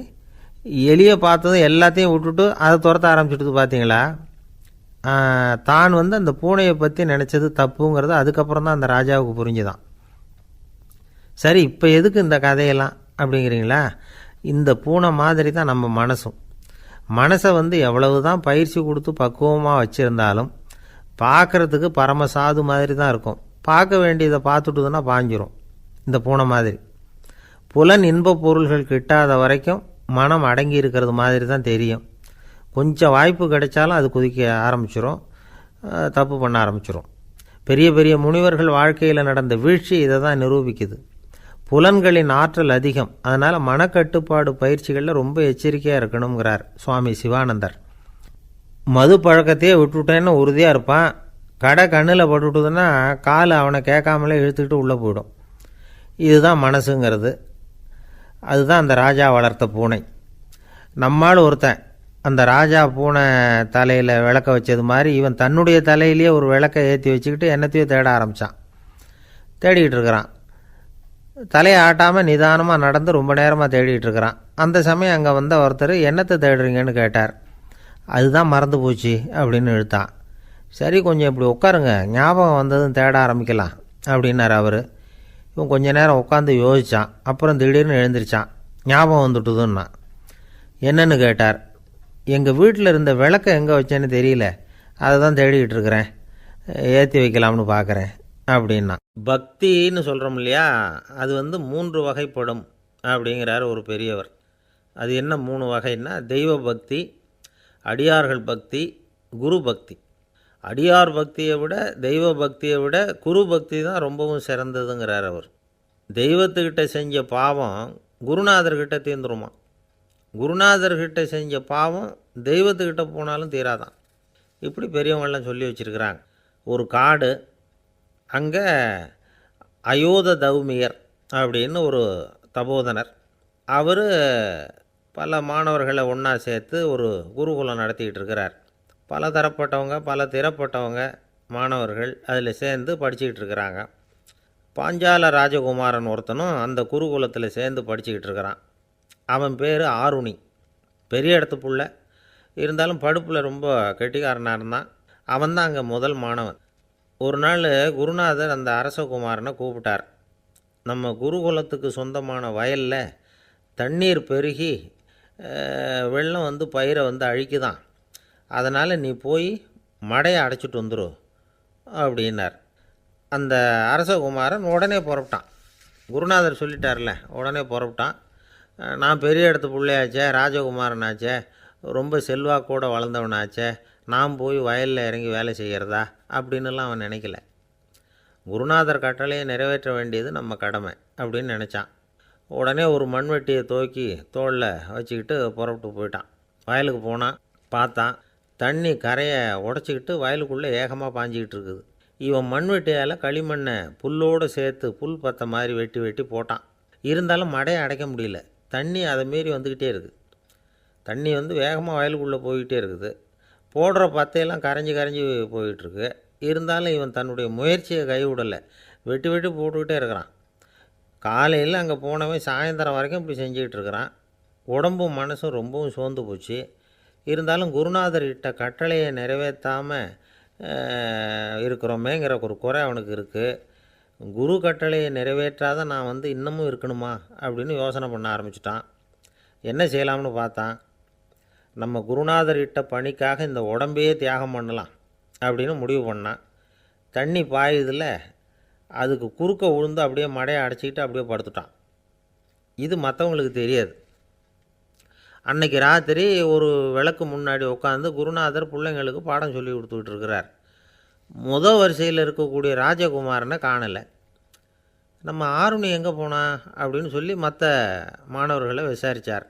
எலியை பார்த்ததும் எல்லாத்தையும் விட்டுட்டு அதை துரத்த ஆரம்பிச்சுட்டு பார்த்தீங்களா? தான் அந்த பூனையை பற்றி நினச்சது தப்புங்கிறது அதுக்கப்புறம் தான் அந்த ராஜாவுக்கு புரிஞ்சுதான். சரி, இப்போ எதுக்கு இந்த கதையெல்லாம் அப்படிங்கிறீங்களா? இந்த பூனை மாதிரி தான் நம்ம மனசும். மனசை எவ்வளவு தான் பயிற்சி கொடுத்து பக்குவமாக வச்சுருந்தாலும் பார்க்குறதுக்கு பரமசாது மாதிரி தான் இருக்கும். பார்க்க வேண்டியதை பார்த்துட்டுதுன்னா பாஞ்சிரும். இந்த பூனை மாதிரி புலன் இன்ப பொருள்கள் கிட்டாத வரைக்கும் மனம் அடங்கி இருக்கிறது மாதிரி தான் தெரியும். கொஞ்சம் வாய்ப்பு கிடைச்சாலும் அது குதிக்க ஆரம்பிச்சிடும், தப்பு பண்ண ஆரம்பிச்சிடும். பெரிய பெரிய முனிவர்கள் வாழ்க்கையில் நடந்த வீழ்ச்சி இதை தான் நிரூபிக்குது. புலன்களின் ஆற்றல் அதிகம். அதனால் மனக்கட்டுப்பாடு பயிற்சிகளில் ரொம்ப எச்சரிக்கையாக இருக்கணுங்கிறார் சுவாமி சிவானந்தர். மது பழக்கத்தையே விட்டுவிட்டேன்னு உறுதியாக இருப்பான். கடை கண்ணில் பட்டுவிட்டுதுன்னா கால் அவனை கேட்காமலே இழுத்துக்கிட்டு உள்ளே போயிடும். இதுதான் மனசுங்கிறது. அதுதான் அந்த ராஜா வளர்த்த பூனை. நம்மால் ஒருத்தன் அந்த ராஜா பூனை தலையில் விளக்க வச்சது மாதிரி இவன் தன்னுடைய தலையிலேயே ஒரு விளக்கை ஏற்றி வச்சுக்கிட்டு என்னத்தையோ தேட ஆரம்பித்தான். தேடிக்கிட்டு இருக்கிறான். தலையை ஆட்டாமல் நிதானமாக நடந்து ரொம்ப நேரமாக தேடிகிட்டு இருக்கிறான். அந்த சமயம் அங்கே வந்த ஒருத்தர், என்னத்தை தேடுறீங்கன்னு கேட்டார். அதுதான் மறந்து போச்சு அப்படின்னு இழுத்தான். சரி, கொஞ்சம் இப்படி உட்காருங்க, ஞாபகம் வந்ததும் தேட ஆரம்பிக்கலாம் அப்படின்னார் அவர். இவன் கொஞ்ச நேரம் உட்காந்து யோசித்தான். அப்புறம் திடீர்னு எழுந்திரிச்சான். ஞாபகம் வந்துட்டுதுன்னா. என்னன்னு கேட்டார். எங்கள் வீட்டில் இருந்த விளக்கை எங்கே வச்சேன்னு தெரியல, அதை தான் தேடிக்கிட்டு இருக்கிறேன், ஏற்றி வைக்கலாம்னு பார்க்குறேன் அப்படின்னா. பக்தின்னு சொல்கிறோம் இல்லையா, அது 3 வகைப்படும் அப்படிங்கிறார் ஒரு பெரியவர். அது என்ன 3 வகைன்னா, தெய்வ பக்தி, அடியார்கள் பக்தி, குரு பக்தி. அடியார் பக்தியை விட தெய்வ பக்தியை விட குரு பக்தி தான் ரொம்பவும் சிறந்ததுங்கிறார் அவர். தெய்வத்துக்கிட்ட செஞ்ச பாவம் குருநாதர்கிட்ட தீர்ந்துருமா. குருநாதர்கிட்ட செஞ்ச பாவம் தெய்வத்துக்கிட்ட போனாலும் தீராதான். இப்படி பெரியவங்கள்லாம் சொல்லி வச்சுருக்கிறாங்க. ஒரு காடு, அங்கே அயோத தௌமியர் அப்படின்னு ஒரு தபோதனர். அவர் பல மாணவர்களை ஒன்றா சேர்த்து ஒரு குருகுலம் நடத்திக்கிட்டு இருக்கிறார். பல தரப்பட்டவங்க, பல திறப்பட்டவங்க மாணவர்கள் அதில் சேர்ந்து படிச்சுக்கிட்டு இருக்கிறாங்க. பாஞ்சால ராஜகுமாரன் ஒருத்தனும் அந்த குருகுலத்தில் சேர்ந்து படிச்சுக்கிட்டு இருக்கிறான். அவன் பேர் ஆருணி. பெரிய இடத்து புள்ள, இருந்தாலும் படுப்பில் ரொம்ப கெட்டிக்காரனாக இருந்தான். அவன் தான் அங்கே முதல் மாணவன். ஒரு நாள் குருநாதர் அந்த அரசகுமாரனை கூப்பிட்டார். நம்ம குருகுலத்துக்கு சொந்தமான வயலில் தண்ணீர் பெருகி வெள்ளம் பயிரை அழிக்குதான், அதனால் நீ போய் மடையை அடைச்சிட்டு வந்துரு அப்படின்னார். அந்த அரசகுமாரன் உடனே புறப்பட்டான். குருநாதர் சொல்லிட்டார்ல, உடனே புறப்பட்டான். நான் பெரிய இடத்து பிள்ளையாச்சே, ராஜகுமாரனாச்சே, ரொம்ப செல்வாக்கூட வளர்ந்தவனாச்சே, நான் போய் வயலில் இறங்கி வேலை செய்கிறதா அப்படின்னுலாம் அவன் நினைக்கல. குருநாதர் கட்டளையை நிறைவேற்ற வேண்டியது நம்ம கடமை அப்படின்னு நினச்சான். உடனே ஒரு மண்வெட்டியை தூக்கி தோளில் வச்சுக்கிட்டு புறப்பட்டு போயிட்டான். வயலுக்கு போனான். பார்த்தான், தண்ணி கரையை உடச்சிக்கிட்டு வயலுக்குள்ளே ஏகமாக பாஞ்சிக்கிட்டு இருக்குது. இவன் மண்வெட்டியால் களிமண்ணை புல்லோடு சேர்த்து புல் பற்ற மாதிரி வெட்டி வெட்டி போட்டான். இருந்தாலும் மடையை அடைக்க முடியல. தண்ணி அதை மீறி வந்துக்கிட்டே இருக்குது. தண்ணி வேகமாக வயலுக்குள்ளே போய்கிட்டே இருக்குது. போடுற பத்தையெல்லாம் கரைஞ்சி கரைஞ்சி போயிட்டுருக்கு. இருந்தாலும் இவன் தன்னுடைய முயற்சியை கைவிடலை. வெட்டி வெட்டி போட்டுக்கிட்டே இருக்கிறான். காலையில் அங்கே போனவன் சாயந்தரம் வரைக்கும் இப்படி செஞ்சுக்கிட்டு இருக்கிறான். உடம்பும் மனசும் ரொம்பவும் சோர்ந்து போச்சு. இருந்தாலும் குருநாதர் இட்ட கட்டளையை நிறைவேற்றாமல் இருக்கிறோமேங்கிற ஒரு குறை அவனுக்கு இருக்குது. குரு கட்டளையை நிறைவேற்றாத நான் இன்னமும் இருக்கணுமா அப்படின்னு யோசனை பண்ண ஆரம்பிச்சிட்டான். என்ன செய்யலாம்னு பார்த்தான். நம்ம குருநாதர் இட்ட பணிக்காக இந்த உடம்பையே தியாகம் பண்ணலாம் அப்படின்னு முடிவு பண்ணான். தண்ணி பாயுதில் அதுக்கு குறுக்க விழுந்து அப்படியே மடையை அடைச்சிக்கிட்டு அப்படியே படுத்துட்டான். இது மற்றவங்களுக்கு தெரியாது. அன்னைக்கு ராத்திரி ஒரு விளக்கு முன்னாடி உட்காந்து குருநாதர் பிள்ளைங்களுக்கு பாடம் சொல்லி கொடுத்துக்கிட்டு இருக்கிறார். முதல் வரிசையில் இருக்கக்கூடிய ராஜகுமாரனை காணலை. நம்ம ஆருணி எங்கே போனா அப்படின்னு சொல்லி மற்ற மாணவர்களை விசாரித்தார்.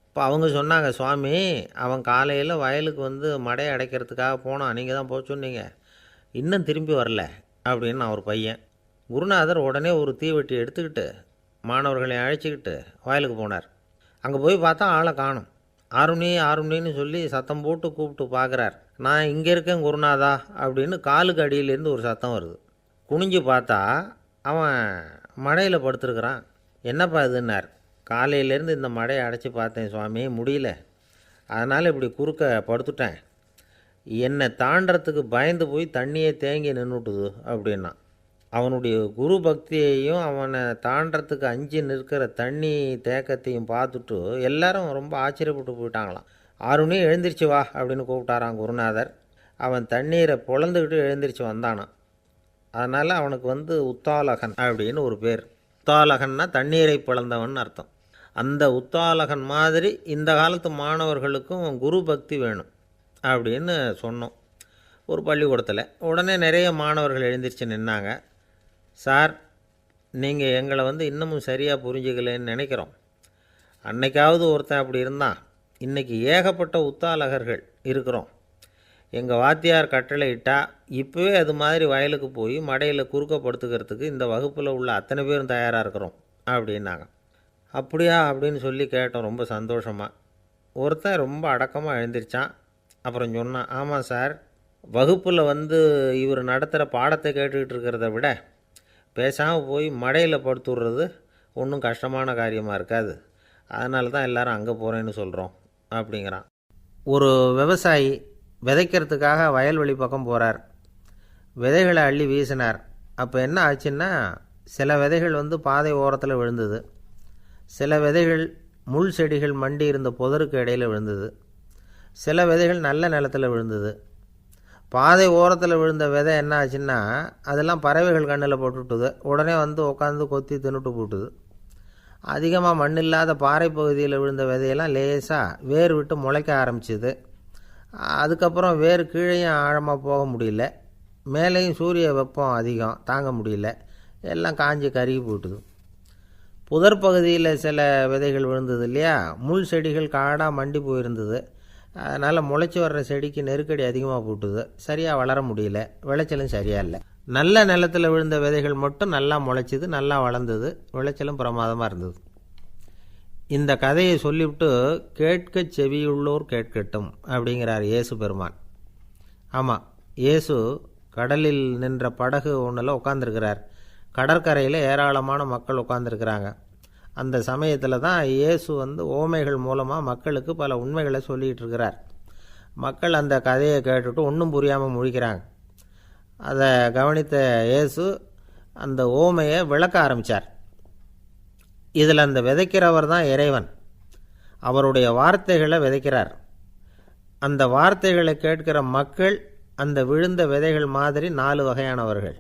இப்போ அவங்க சொன்னாங்க, சுவாமி அவன் காலையில் வயலுக்கு மடையை அடைக்கிறதுக்காக போனான், நீங்கள் தான் போக சொன்னீங்க, இன்னும் திரும்பி வரல அப்படின்னு ஒரு பையன். குருநாதர் உடனே ஒரு தீவெட்டி எடுத்துக்கிட்டு மாணவர்களை அழைச்சிக்கிட்டு வயலுக்கு போனார். அங்கே போய் பார்த்தா ஆளை காணும். ஆருணி ஆருணின்னு சொல்லி சத்தம் போட்டு கூப்பிட்டு பார்க்குறார். நான் இங்கே இருக்கேன் குருநாதா அப்படின்னு காலுக்கு அடியிலேருந்து ஒரு சத்தம் வருது. குனிஞ்சு பார்த்தா அவன் மடையில் படுத்துருக்குறான். என்னப்பா இதுன்னார். காலையிலேருந்து இந்த மடையை அடைச்சி பார்த்தேன் சுவாமி, முடியல, அதனால் இப்படி குறுக்க படுத்துட்டேன். என்னை தாண்டறதுக்கு பயந்து போய் தண்ணியை தேங்கி நின்றுட்டுது அப்படின்னா. அவனுடைய குரு பக்தியையும் அவனை தாண்டறதுக்கு அஞ்சு நிற்கிற தண்ணி தேக்கத்தையும் பார்த்துட்டு எல்லாரும் ரொம்ப ஆச்சரியப்பட்டு போயிட்டாங்களாம். ஆருணி எழுந்திரிச்சு வா அப்படின்னு கூப்பிட்டாரான் குருநாதர். அவன் தண்ணீரை பொழந்துக்கிட்டு எழுந்திரிச்சு வந்தானான். அதனால் அவனுக்கு உத்தாலகன் அப்படின்னு ஒரு பேர். உத்தாலகன்னா தண்ணீரை பிளந்தவன் அர்த்தம். அந்த உத்தாலகன் மாதிரி இந்த காலத்து மாணவர்களுக்கும் குரு பக்தி வேணும் அப்படின்னு சொன்னோம் ஒரு பள்ளிக்கூடத்தில். உடனே நிறைய மாணவர்கள் எழுந்திரிச்சு நின்னாங்க. சார், நீங்கள் எங்களை இன்னமும் சரியாக புரிஞ்சுக்கலன்னு நினைக்கிறோம். அன்னைக்காவது ஒருத்தன் அப்படி இருந்தான், இன்றைக்கி ஏகப்பட்ட உத்தாலகர்கள் இருக்கிறோம். எங்கள் வாத்தியார் கட்டளை இட்டால் இப்போவே அது மாதிரி வயலுக்கு போய் மடையில் குறுக்கப்படுத்துக்கிறதுக்கு இந்த வகுப்பில் உள்ள அத்தனை பேரும் தயாராக இருக்கிறோம் அப்படின்னாங்க. அப்படியா அப்படின்னு சொல்லி கேட்டோம் ரொம்ப சந்தோஷமாக. ஒருத்தன் ரொம்ப அடக்கமாக எழுந்திரிச்சான். அப்புறம் சொன்னான், ஆமாம் சார், வகுப்பில் இவர் நடத்துகிற பாடத்தை கேட்டுக்கிட்டு இருக்கிறத விட பேசாமல் போய் மடையில் படுத்துடுறது ஒன்றும் கஷ்டமான காரியமாக இருக்காது, அதனால தான் எல்லோரும் அங்கே போகிறேன்னு சொல்கிறோம் அப்படிங்கிறான். ஒரு விவசாயி விதைக்கிறதுக்காக வயல்வெளி பக்கம் போகிறார். விதைகளை அள்ளி வீசினார். அப்போ என்ன ஆச்சுன்னா, சில விதைகள் பாதை ஓரத்தில் விழுந்தது. சில விதைகள் முள் செடிகள் மண்டி இருந்த புதருக்கு இடையில் விழுந்தது. சில விதைகள் நல்ல நிலத்தில் விழுந்தது. பாதை ஓரத்தில் விழுந்த விதை என்ன ஆச்சுன்னா, அதெல்லாம் பறவைகள் கண்ணில் போட்டுவிட்டுது. உடனே உட்காந்து கொத்தி தின்னுட்டு போட்டுது. அதிகமாக மண் இல்லாத பாறை பகுதியில் விழுந்த விதையெல்லாம் லேசாக வேர் விட்டு முளைக்க ஆரம்பிச்சிது. அதுக்கப்புறம் வேர் கீழேயும் ஆழமாக போக முடியல, மேலேயும் சூரிய வெப்பம் அதிகம் தாங்க முடியல, எல்லாம் காஞ்சி கருகி போட்டுது. புதர் பகுதியில் சில விதைகள் விழுந்தது இல்லையா, முள் செடிகள் காடாக மண்டி போயிருந்தது. அதனால் முளைச்சி வர்ற செடிக்கு நெருக்கடி அதிகமாக போட்டுது, சரியாக வளர முடியல, விளைச்சலும் சரியாக இல்லை. நல்ல நிலத்தில் விழுந்த விதைகள் மட்டும் நல்லா முளைச்சிது, நல்லா வளர்ந்தது, விளைச்சலும் பிரமாதமாக இருந்தது. இந்த கதையை சொல்லிவிட்டு கேட்க செவியுள்ளோர் கேட்கட்டும் அப்படிங்கிறார் இயேசு பெருமான். ஆமாம், இயேசு கடலில் நின்ற படகு ஒன்றில் உட்காந்துருக்கிறார். கடற்கரையில் ஏராளமான மக்கள் உட்காந்துருக்கிறாங்க. அந்த சமயத்தில் தான் இயேசு ஓமைகள் மூலமாக மக்களுக்கு பல உண்மைகளை சொல்லிகிட்டு இருக்கிறார். மக்கள் அந்த கதையை கேட்டுட்டு ஒன்றும் புரியாமல் முழிக்கிறாங்க. அதை கவனித்த இயேசு அந்த ஓமையை விளக்க ஆரம்பித்தார். இதில் அந்த விதைக்கிறவர் தான் இறைவன். அவருடைய வார்த்தைகளை விதைக்கிறார். அந்த வார்த்தைகளை கேட்கிற மக்கள் அந்த விழுந்த விதைகள் மாதிரி 4 வகையானவர்கள்.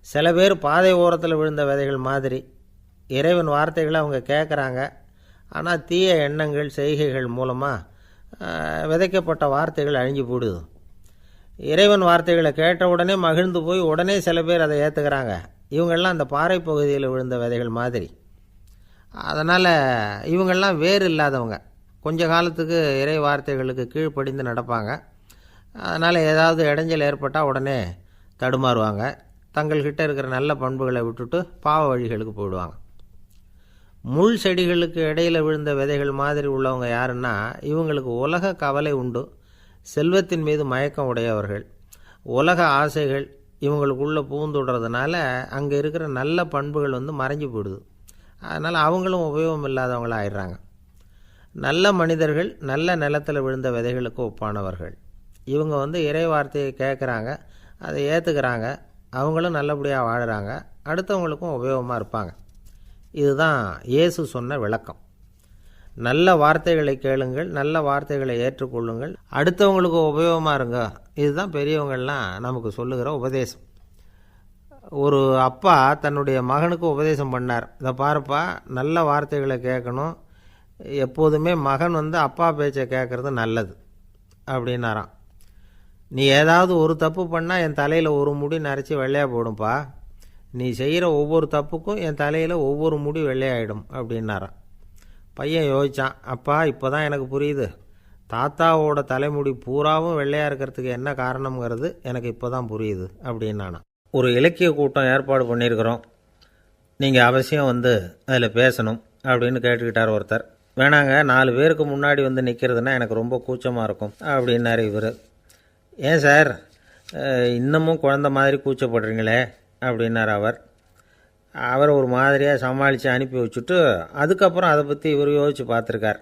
சில பேர் பாதை ஓரத்தில் விழுந்த விதைகள் மாதிரி இறைவன் வார்த்தைகளை அவங்க கேட்குறாங்க, ஆனால் தீய எண்ணங்கள் செய்கைகள் மூலமாக விதைக்கப்பட்ட வார்த்தைகள் அழிஞ்சு போடுது. இறைவன் வார்த்தைகளை கேட்ட உடனே மகிழ்ந்து போய் உடனே சில பேர் அதை ஏற்றுக்கிறாங்க. இவங்கெல்லாம் அந்த பாறை பகுதியில் விழுந்த விதைகள் மாதிரி. அதனால் இவங்கெல்லாம் வேறு இல்லாதவங்க. கொஞ்ச காலத்துக்கு இறை வார்த்தைகளுக்கு கீழ்ப்படிந்து நடப்பாங்க. அதனால் ஏதாவது இடைஞ்சல் ஏற்பட்டால் உடனே தடுமாறுவாங்க. தங்கள்கிட்ட இருக்கிற நல்ல பண்புகளை விட்டுட்டு பாவ வழிகளுக்கு போயிடுவாங்க. முள் செடிகளுக்கு இடையில் விழுந்த விதைகள் மாதிரி உள்ளவங்க யாருன்னா, இவங்களுக்கு உலக கவலை உண்டு, செல்வத்தின் மீது மயக்கம் உடையவர்கள். உலக ஆசைகள் இவங்களுக்குள்ளே பூந்துடுறதுனால அங்கே இருக்கிற நல்ல பண்புகள் மறைஞ்சு போயிடுது. அதனால் அவங்களும் உபயோகம் இல்லாதவங்களாக ஆயிடுறாங்க. நல்ல மனிதர்கள் நல்ல நிலத்தில் விழுந்த விதைகளுக்கு ஒப்பானவர்கள். இவங்க இறை வார்த்தையை கேட்குறாங்க, அதை ஏற்றுக்கிறாங்க, அவங்களும் நல்லபடியாக வாழுறாங்க, அடுத்தவங்களுக்கும் உபயோகமாக இருப்பாங்க. இதுதான் இயேசு சொன்ன விளக்கம். நல்ல வார்த்தைகளை கேளுங்கள், நல்ல வார்த்தைகளை ஏற்றுக்கொள்ளுங்கள், அடுத்தவங்களுக்கு உபயோகமாக இருங்க. இதுதான் பெரியவங்கள்லாம் நமக்கு சொல்லுகிற உபதேசம். ஒரு அப்பா தன்னுடைய மகனுக்கு உபதேசம் பண்ணார். இதை பாருப்பா, நல்ல வார்த்தைகளை கேட்கணும், எப்போதுமே மகன் அப்பா பேச்சை கேட்குறது நல்லது அப்படின்னாராம். நீ ஏதாவது ஒரு தப்பு பண்ணால் என் தலையில் ஒரு முடி நரைச்சி வெள்ளையாக போடும்பா, நீ செய்கிற ஒவ்வொரு தப்புக்கும் என் தலையில் ஒவ்வொரு முடி வெள்ளையாயிடும் அப்படின்னாராம். பையன் யோசித்தான், அப்பா இப்போ தான் எனக்கு புரியுது, தாத்தாவோட தலைமுடி பூராவும் வெள்ளையாக இருக்கிறதுக்கு என்ன காரணங்கிறது எனக்கு இப்போ தான் புரியுது அப்படின்னானா. ஒரு இலக்கிய கூட்டம் ஏற்பாடு பண்ணியிருக்கிறோம், நீங்கள் அவசியம் அதில் பேசணும் அப்படின்னு கேட்டுக்கிட்டார் ஒருத்தர். வேணாங்க, 4 பேருக்கு முன்னாடி நிற்கிறதுனா எனக்கு ரொம்ப கூச்சமாக இருக்கும் அப்படின்னாரு இவர். ஏன் சார் இன்னமும் குழந்த மாதிரி கூச்சப்படுறீங்களே அப்படின்னார் அவர் ஒரு மாதிரியாக சமாளித்து அனுப்பி வச்சுட்டு அதுக்கப்புறம் அதை பற்றி இவர் யோசித்து பார்த்துருக்கார்.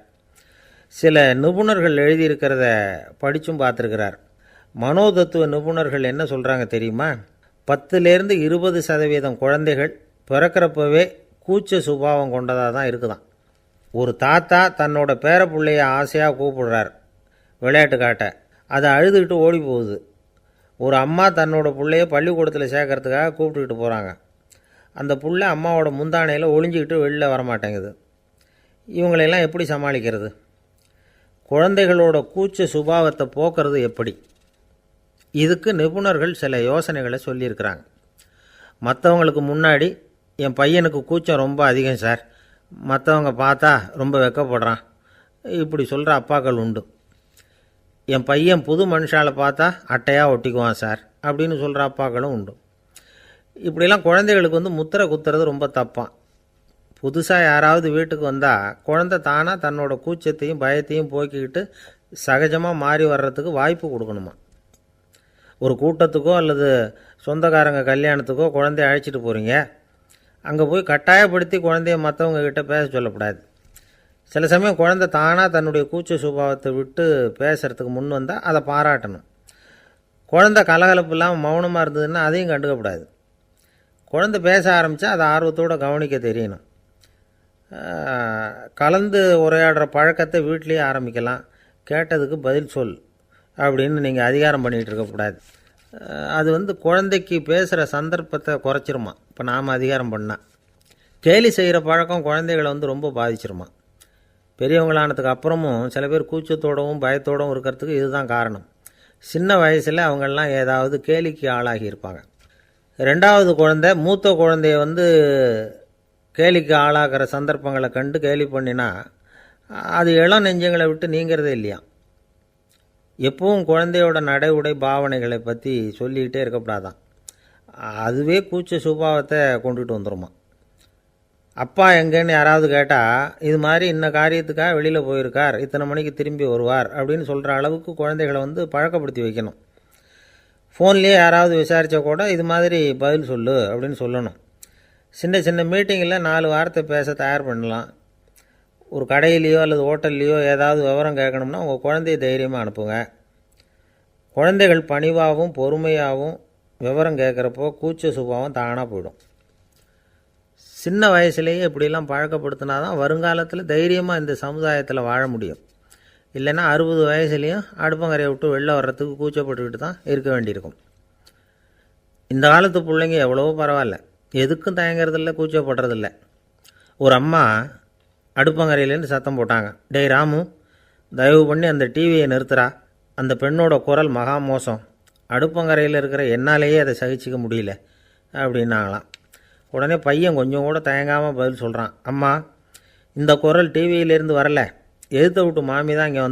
சில நிபுணர்கள் எழுதியிருக்கிறத படித்தும் பார்த்துருக்கிறார். மனோதத்துவ நிபுணர்கள் என்ன சொல்கிறாங்க தெரியுமா? 10-20% குழந்தைகள் பிறக்கிறப்பவே கூச்ச சுபாவம் கொண்டதாக தான் இருக்குதான். ஒரு தாத்தா தன்னோட பேர பிள்ளைய ஆசையாக கூப்பிடுறார் விளையாட்டு காட்ட, அதை அழுதுகிட்டு ஓடி போகுது. ஒரு அம்மா தன்னோட பிள்ளைய பள்ளிக்கூடத்தில் சேர்க்கறதுக்காக கூப்பிட்டுக்கிட்டு போகிறாங்க. அந்த புள்ள அம்மாவோட முந்தானையில் ஒளிஞ்சிக்கிட்டு வெளில வரமாட்டேங்குது. இவங்களையெல்லாம் எப்படி சமாளிக்கிறது? குழந்தைகளோட கூச்ச சுபாவத்தை போக்குறது எப்படி? இதுக்கு நிபுணர்கள் சில யோசனைகளை சொல்லியிருக்கிறாங்க. மற்றவங்களுக்கு முன்னாடி என் பையனுக்கு கூச்சம் ரொம்ப அதிகம் சார், மற்றவங்க பார்த்தா ரொம்ப வெக்கப்படுறான், இப்படி சொல்கிற அப்பாக்கள் உண்டு. என் பையன் புது மனுஷாலை பார்த்தா அட்டையாக ஒட்டிக்குவான் சார் அப்படின்னு சொல்கிற அப்பாக்களும் உண்டு. இப்படிலாம் குழந்தைகளுக்கு முத்திரை குத்துறது ரொம்ப தப்பான். புதுசாக யாராவது வீட்டுக்கு வந்தால் குழந்தை தானாக தன்னோட கூச்சத்தையும் பயத்தையும் போக்கிக்கிட்டு சகஜமாக மாறி வர்றதுக்கு வாய்ப்பு கொடுக்கணுமா. ஒரு கூட்டத்துக்கோ அல்லது சொந்தக்காரங்க கல்யாணத்துக்கோ குழந்தைய அழைச்சிட்டு போகிறீங்க, அங்கே போய் கட்டாயப்படுத்தி குழந்தைய மற்றவங்க கிட்ட பேச சொல்லக்கூடாது. சில சமயம் குழந்தை தானாக தன்னுடைய கூச்ச சுபாவத்தை விட்டு பேசுகிறதுக்கு முன் வந்தால் அதை பாராட்டணும். குழந்தை கலகலப்பு இல்லாமல் மௌனமாக இருந்ததுன்னா அதையும் கண்டுக்கக்கூடாது. குழந்தை பேச ஆரம்பித்தா அதை ஆர்வத்தோடு கவனிக்க தெரியணும். கலந்து உரையாடுற பழக்கத்தை வீட்லேயே ஆரம்பிக்கலாம். கேட்டதுக்கு பதில் சொல் அப்படின்னு நீங்கள் அதிகாரம் பண்ணிகிட்டு இருக்கக்கூடாது. அது குழந்தைக்கு பேசுகிற சந்தர்ப்பத்தை குறைச்சிருமா. இப்போ நாம் அதிகாரம் பண்ணால் கேலி செய்கிற பழக்கம் குழந்தைகளை ரொம்ப பாதிச்சிருமா. பெரியவங்களானதுக்கு அப்புறமும் சில பேர் கூச்சத்தோடவும் பயத்தோடவும் இருக்கிறதுக்கு இதுதான் காரணம். சின்ன வயசில் அவங்கெல்லாம் ஏதாவது கேலிக்கு ஆளாகி இருப்பாங்க. 2வது குழந்தை மூத்த குழந்தைய கேலிக்கு ஆளாகிற சந்தர்ப்பங்களை கண்டு கேலி பண்ணினா அது இளம் நெஞ்சங்களை விட்டு நீங்கிறதே இல்லையா. எப்பவும் குழந்தையோட நடை உடை பாவனைகளை பற்றி சொல்லிக்கிட்டே இருக்கக்கூடாதான். அதுவே கூச்ச சுபாவத்தை கொண்டுட்டு வந்துடுமா. அப்பா எங்கேன்னு யாராவது கேட்டால் இது மாதிரி இன்ன காரியத்துக்காக வெளியில் போயிருக்கார், இத்தனை மணிக்கு திரும்பி வருவார் அப்படின்னு சொல்கிற அளவுக்கு குழந்தைகளை பழக்கப்படுத்தி வைக்கணும். ஃபோன்லேயே யாராவது விசாரித்தா கூட இது மாதிரி பதில் சொல்லு அப்படின்னு சொல்லணும். சின்ன சின்ன மீட்டிங்கில் 4 வார்த்தை பேச தயார் பண்ணலாம். ஒரு கடையிலையோ அல்லது ஹோட்டல்லையோ ஏதாவது விவரம் கேட்கணும்னா உங்கள் குழந்தைய தைரியமாக அனுப்புங்க. குழந்தைகள் பணிவாகவும் பொறுமையாகவும் விவரம் கேட்குறப்போ கூச்ச சுபாவம் தானாக போயிடும். சின்ன வயசுலேயே இப்படிலாம் பழக்கப்படுத்தினா தான் வருங்காலத்தில் தைரியமாக இந்த சமுதாயத்தில் வாழ முடியும். இல்லைன்னா 60 வயசுலேயும் அடுப்பங்கரையை விட்டு வெளில வர்றதுக்கு கூச்சப்பட்டுக்கிட்டு தான் இருக்க வேண்டியிருக்கும். இந்த காலத்து பிள்ளைங்க எவ்வளவோ பரவாயில்ல, எதுக்கும் தயங்கிறதில்ல, கூச்சப்படுறதில்ல. ஒரு அம்மா அடுப்பங்கரையிலேருந்து சத்தம் போட்டாங்க. டேய் ராமு, தயவு பண்ணி அந்த டிவியை நிறுத்துறா. அந்த பெண்ணோட குரல் மகா மோசம். அடுப்பங்கரையில் இருக்கிற என்னாலேயே அதை சகிச்சிக்க முடியல அப்படின்னாங்களாம். உடனே பையன் கொஞ்சம் கூட தயங்காமல் பதில் சொல்கிறான். அம்மா, இந்த குரல் டிவியிலேருந்து வரல, எதிர்த்த விட்டு மாமி தான் இங்கே